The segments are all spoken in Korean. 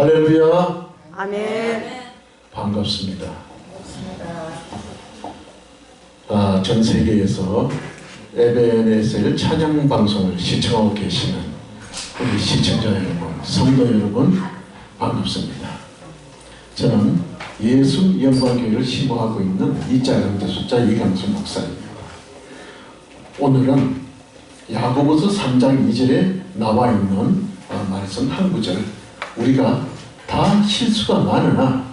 할렐루야. 아멘. 반갑습니다. 전 세계에서 에베네셀 찬양 방송을 시청하고 계시는 우리 시청자 여러분, 성도 여러분, 반갑습니다. 저는 예수 영광교회를 심호하고 있는 이자영대 숫자 이강수 목사입니다. 오늘은 야고보서 3장 2절에 나와 있는 말씀 한 구절, 우리가 다 실수가 많으나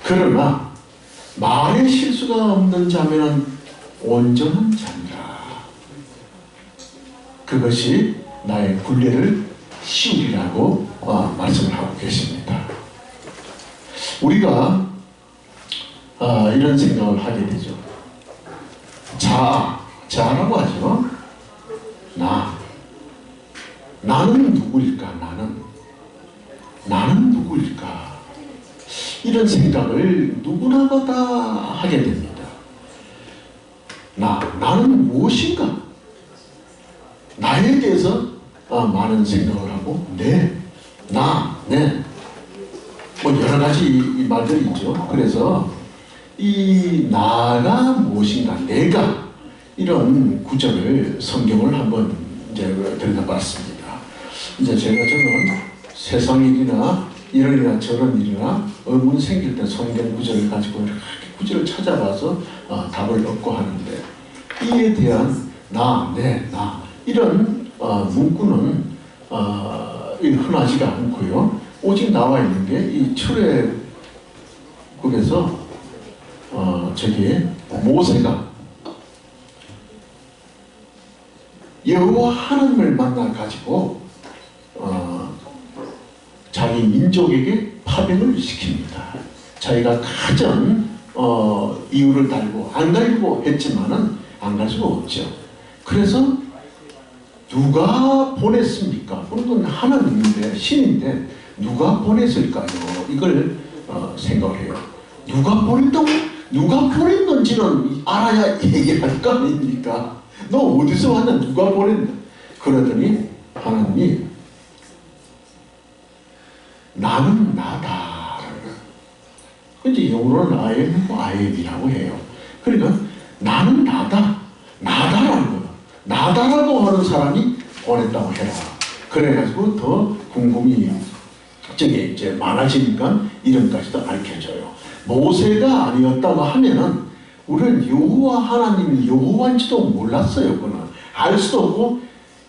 그러나 말에 실수가 없는 자매는 온전한 자니라. 그것이 나의 굴레를 씌우리라고 말씀을 하고 계십니다. 우리가 이런 생각을 하게 되죠. 자라고 하죠. 나는 누구일까? 나는 누구일까? 이런 생각을 누구나마다 하게 됩니다. 나는 무엇인가? 나에 대해서 많은 생각을 하고 뭐 여러 가지 말들이 있죠. 그래서 이 나가 무엇인가, 내가, 이런 구절을 성경을 한번 이제 들여다봤습니다. 이제 저는 세상 일이나 이런 일이나 저런 일이나 의문이 생길 때 성경 구절을 가지고 이렇게 구절을 찾아봐서 답을 얻고 하는데, 이에 대한 이런 문구는 흔하지가 않고요. 오직 나와 있는 게 이 출애굽에서 모세가 여호와 하나님을 만나 가지고 자기 민족에게 파병을 시킵니다. 자기가 가진 이유를 달고 안 가려고 했지만은 안 갈 수가 없죠. 그래서 누가 보냈습니까? 그건 하나님인데, 신인데 누가 보냈을까요? 이걸 생각을 해요. 누가 보냈는지는 알아야 얘기할 거 아닙니까? 너 어디서 왔냐? 누가 보냈냐? 그러더니 하나님이 나는 나다. 이제 영어로는 I am이라고 해요. 그러니까 나는 나다라는 거야. 나다라고 하는 사람이 보냈다고 해라. 그래가지고 더 궁금이 이제 많아지니까 이름까지도 알려줘요. 모세가 아니었다고 하면은 우리는 여호와 하나님이 여호와인지도 몰랐어요. 그는 알 수도 없고,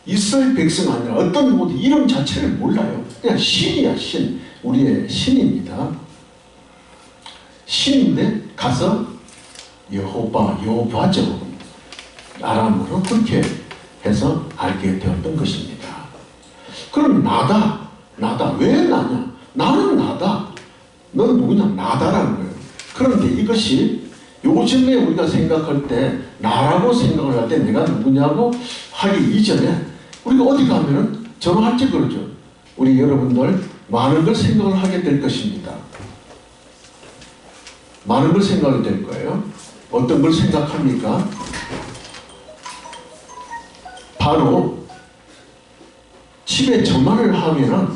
이스라엘 백성 아니라 어떤 누구도 이름 자체를 몰라요. 그냥 신이야, 신. 우리의 신입니다. 신인데 가서 여호바죠. 아람으로 그렇게 해서 알게 되었던 것입니다. 그럼 나다. 왜 나냐? 나는 나다. 넌 누구냐? 나다라는 거예요. 그런데 이것이 요즘에 우리가 생각할 때, 나라고 생각을 할 때 내가 누구냐고 하기 이전에 우리가 어디 가면은 전화할 때 그러죠. 우리 여러분들 많은 걸 생각을 하게 될 것입니다. 많은 걸 생각하게 될 거예요. 어떤 걸 생각합니까? 바로 집에 전화를 하면은,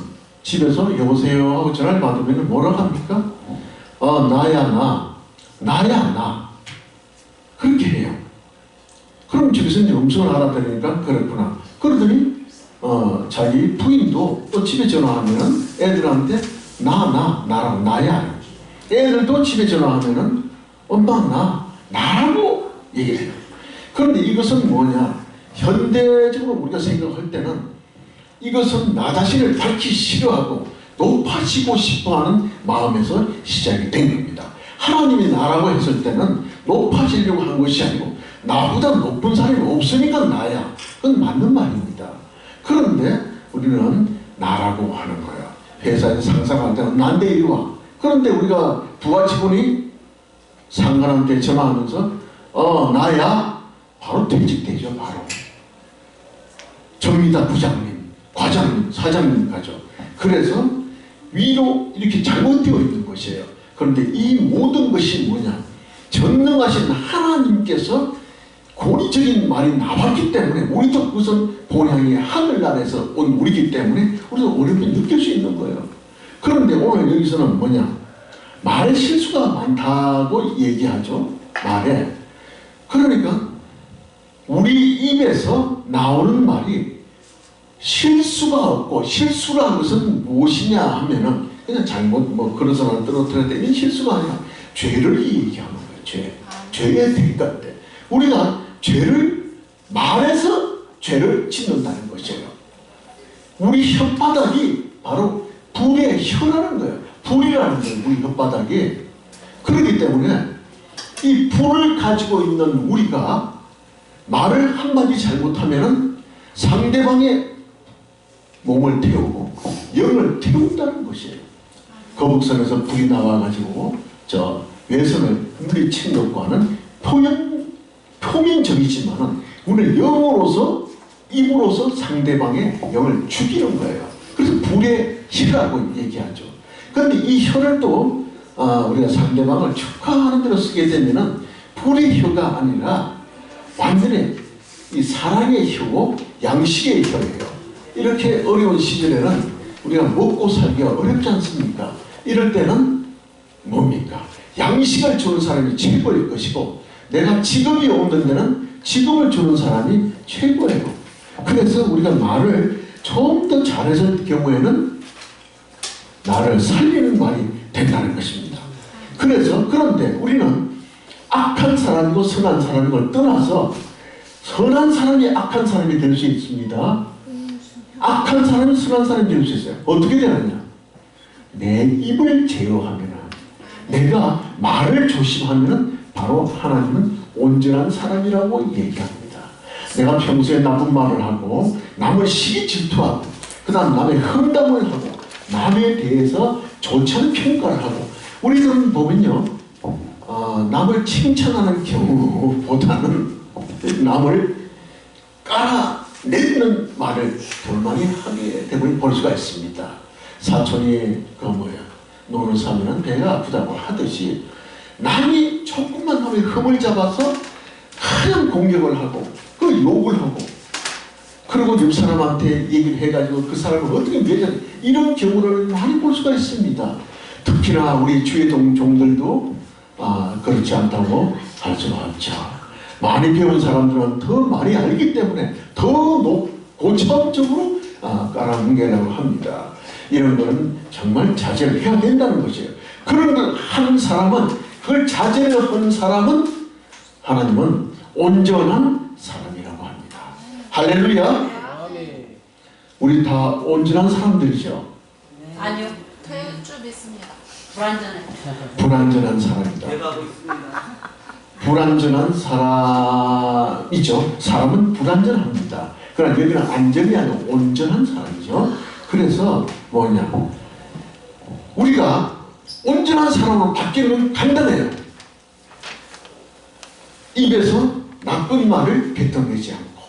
집에서 여보세요 하고 전화를 받으면 뭐라고 합니까? 나야. 그렇게 해요. 그럼 집에서 이제 음성을 알아들으니까 그렇구나. 그러더니 자기 부인도 또 집에 전화하면은 애들한테 나라고, 나야. 애들도 집에 전화하면은 엄마 나라고 얘기를 해요. 그런데 이것은 뭐냐? 현대적으로 우리가 생각할 때는 이것은 나 자신을 밝히 싫어하고 높아지고 싶어하는 마음에서 시작이 된 겁니다. 하나님이 나라고 했을 때는 높아지려고 한 것이 아니고, 나보다 높은 사람이 없으니까 나야. 그건 맞는 말입니다. 그런데 우리는 나라고 하는 거야. 회사에서 상사가 할 때는 난데 이리 와. 그런데 우리가 부하 직원이 상관한테 전화하면서 나야. 바로 퇴직되죠. 바로 접니다. 부장님, 과장님, 사장님 가죠. 그래서 위로 이렇게 잘못되어 있는 것이에요. 그런데 이 모든 것이 뭐냐? 전능하신 하나님께서 고리적인 말이 나왔기 때문에, 우리도 그것은 본향이 하늘나라에서 온 우리이기 때문에 우리도 어렵게 느낄 수 있는 거예요. 그런데 오늘 여기서는 뭐냐? 말에 실수가 많다고 얘기하죠. 말에. 그러니까 우리 입에서 나오는 말이 실수가 없고, 실수라는 것은 무엇이냐 하면은 그냥 잘못 뭐 그릇을 떨어뜨렸다 이런 실수가 아니라 죄를 얘기하는 거예요. 죄의 대가인데 우리가 죄를 말해서 죄를 짓는다는 것이에요. 우리 혓바닥이 바로 불의 혀라는 거예요. 불이라는 거예요. 우리 혓바닥이. 그렇기 때문에 이 불을 가지고 있는 우리가 말을 한마디 잘못하면은 상대방의 몸을 태우고 영을 태운다는 것이에요. 거북선에서 불이 나와가지고 저 외선을 물리친 것과는 표면적이지만은 우리는 영으로서 입으로서 상대방의 영을 죽이는 거예요. 그래서 불의 혀라고 얘기하죠. 그런데 이 혀를 또 우리가 상대방을 축하하는 대로 쓰게 되면은 불의 혀가 아니라 완전히 이 사랑의 혀고 양식의 혀예요. 이렇게 어려운 시절에는 우리가 먹고 살기가 어렵지 않습니까? 이럴 때는 뭡니까? 양식을 주는 사람이 최고일 것이고 내가 직업이 없는 데는 직업을 주는 사람이 최고예요. 그래서 우리가 말을 좀 더 잘했을 경우에는 나를 살리는 말이 된다는 것입니다. 그런데 우리는 악한 사람이고 선한 사람을 떠나서 선한 사람이 악한 사람이 될 수 있습니다. 악한 사람이 선한 사람이 될 수 있어요. 어떻게 되느냐? 내 입을 제어하면, 내가 말을 조심하면 바로 하나님은 온전한 사람이라고 얘기합니다. 내가 평소에 나쁜 말을 하고 남을 시기 질투하고 그 다음 남의 험담을 하고 남에 대해서 좋지 않은 평가를 하고 우리들은 보면요 남을 칭찬하는 경우보다는 남을 깔아내리는 말을 더 많이 하게 되면 볼 수가 있습니다. 사촌이 노릇 사면은 배가 아프다고 하듯이 남이 조금만 하면 흠을 잡아서 그냥 공격을 하고 그 욕을 하고 그리고 옆 사람한테 얘기를 해가지고 그 사람을 어떻게 매장 이런 경우를 많이 볼 수가 있습니다. 특히나 우리 주의 종들도 그렇지 않다고 할 수가 없죠. 많이 배운 사람들은 더 많이 알기 때문에 더 고차원적으로 깔아뭉개라고 합니다. 이런 거는 정말 자제를 해야 된다는 것이에요. 그런 걸 하는 사람은 그걸 자제를 하는 사람은 하나님은 온전한 사람이라고 합니다. 할렐루야. 우리 다 온전한 사람들이죠. 아니요. 좀 있습니다. 불완전한 사람이다. 불완전한 사람이죠. 사람은 불완전합니다. 그러나 여기는 안전이 아니라 온전한 사람이죠. 그래서 뭐냐? 우리가 온전한 사람으로 바뀌는 간단해요. 입에서 나쁜 말을 뱉어내지 않고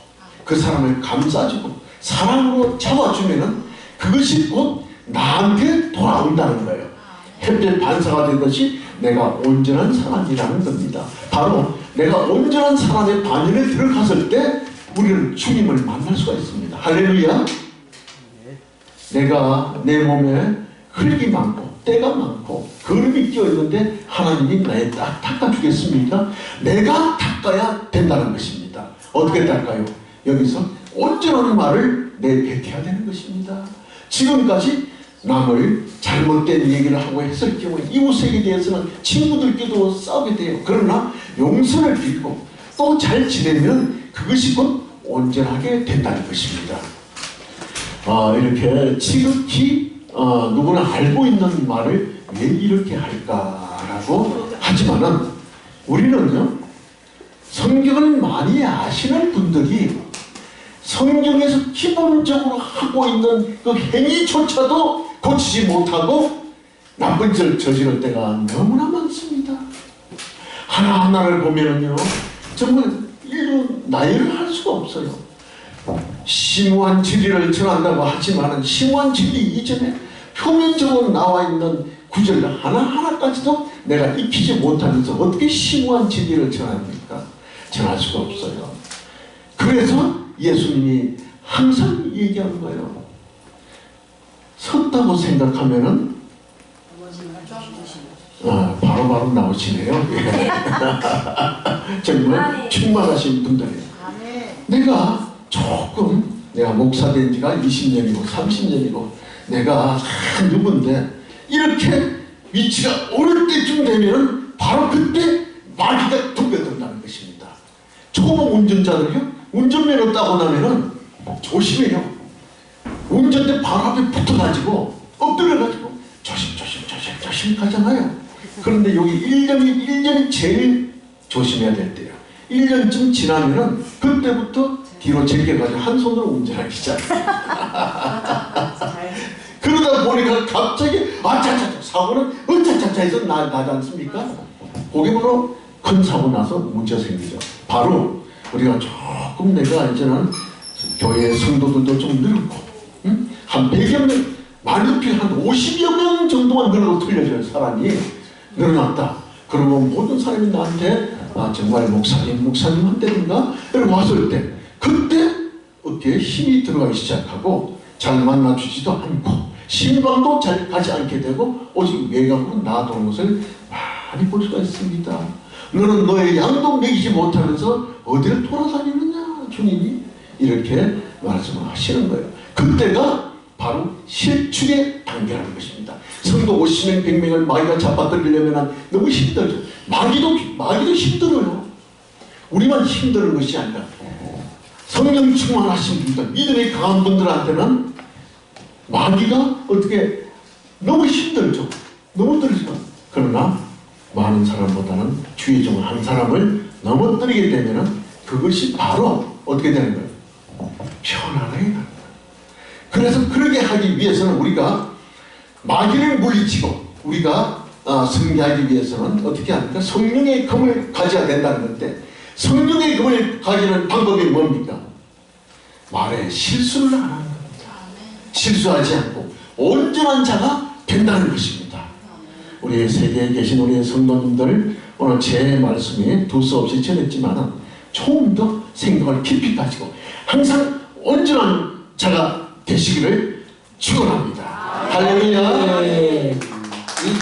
그 사람을 감싸주고 사랑으로 잡아주면은 그것이 곧 나한테 돌아온다는 거예요. 햇볕 반사가 되듯이 내가 온전한 사람이라는 겁니다. 바로 내가 온전한 사람의 반열에 들어갔을 때 우리는 주님을 만날 수가 있습니다. 할렐루야. 내가 내 몸에 흙이 많고 때가 많고 거름이 끼어있는데 하나님이 나에 딱 닦아주겠습니까? 내가 닦아야 된다는 것입니다. 어떻게 닦아요? 여기서 온전한 말을 내뱉어야 되는 것입니다. 지금까지 남을 잘못된 얘기를 하고 했을 경우에 이웃에게 대해서는 친구들끼리도 싸우게 돼요. 그러나 용서를 빌고 또 잘 지내면 그것이 곧 온전하게 된다는 것입니다. 이렇게 지극히 누구나 알고 있는 말을 왜 이렇게 할까라고 하지만은 우리는요 성경을 많이 아시는 분들이 성경에서 기본적으로 하고 있는 그 행위조차도 고치지 못하고 나쁜 짓을 저지를 때가 너무나 많습니다. 하나하나를 보면은요 정말 일로 나열을 할 수가 없어요. 심오한 진리를 전한다고 하지만은 심오한 진리 이전에 표면적으로 나와 있는 구절 하나하나까지도 내가 익히지 못하면서 어떻게 심오한 진리를 전합니까? 전할 수가 없어요. 그래서 예수님이 항상 얘기하는 거예요. 섰다고 생각하면은 바로바로 나오시네요. 예. 정말 충만하신 분들이에요. 내가 내가 목사 된 지가 20년이고 30년이고 내가 누군데 이렇게 위치가 오를 때쯤 되면 바로 그때 마귀가 덤벼든다는 것입니다. 초보 운전자들이요, 운전면허 따고 나면은 조심해요. 운전대 바로 앞에 붙어가지고 엎드려가지고 조심 가잖아요. 그런데 여기 1년이 제일 조심해야 될 때예요. 1년쯤 지나면은 그때부터 뒤로 제껴가지고 한 손으로 운전하기 시작해요. 그러다 보니까 갑자기 사고는 어짜짜짜 해서 나지 않습니까? 그게 바로 큰 사고 나서 문제가 생기죠. 바로 우리가 조금 내가 이제는 교회 성도들도 좀 늘고 한 100여 명, 많이 높이 한 50여 명 정도만 늘어도 틀려져요. 사람이 늘어났다. 그러면 모든 사람이 나한테 정말 목사님한테인가? 이렇게 왔을 때 그때 어깨에 힘이 들어가기 시작하고 잘 만나주지도 않고 신방도 잘 가지 않게 되고 오직 외곽으로 나아도는 것을 많이 볼 수가 있습니다. 너는 너의 양도 먹이지 못하면서 어디를 돌아다니느냐 주님이 이렇게 말씀하시는 거예요. 그때가 바로 실축의 단계라는 것입니다. 성도 50명 100명을 마귀가 잡아들이려면 너무 힘들죠. 마귀도 힘들어요. 우리만 힘든 것이 아니라 성령 충만하신 분들, 믿음이 강한 분들한테는 마귀가 어떻게 너무 힘들죠. 너무 들죠. 그러나 많은 사람보다는 주의 종 한 사람을 넘어뜨리게 되면 그것이 바로 어떻게 되는 거예요? 편안하게 되는 거예요. 그래서 그러게 하기 위해서는 우리가 마귀를 물리치고 우리가 승리하기 위해서는 어떻게 합니까? 성령의 검을 가져야 된다는 건데 성령의 검을 가지는 방법이 뭡니까? 말에 실수를 안 하는 겁니다. 실수하지 않고 온전한 자가 된다는 것입니다. 우리 세계에 계신 우리 성도님들 오늘 제 말씀에 두서 없이 전했지만 조금 더 생각을 깊이 가지고 항상 온전한 자가 되시기를 축원합니다. 할렐루야. 이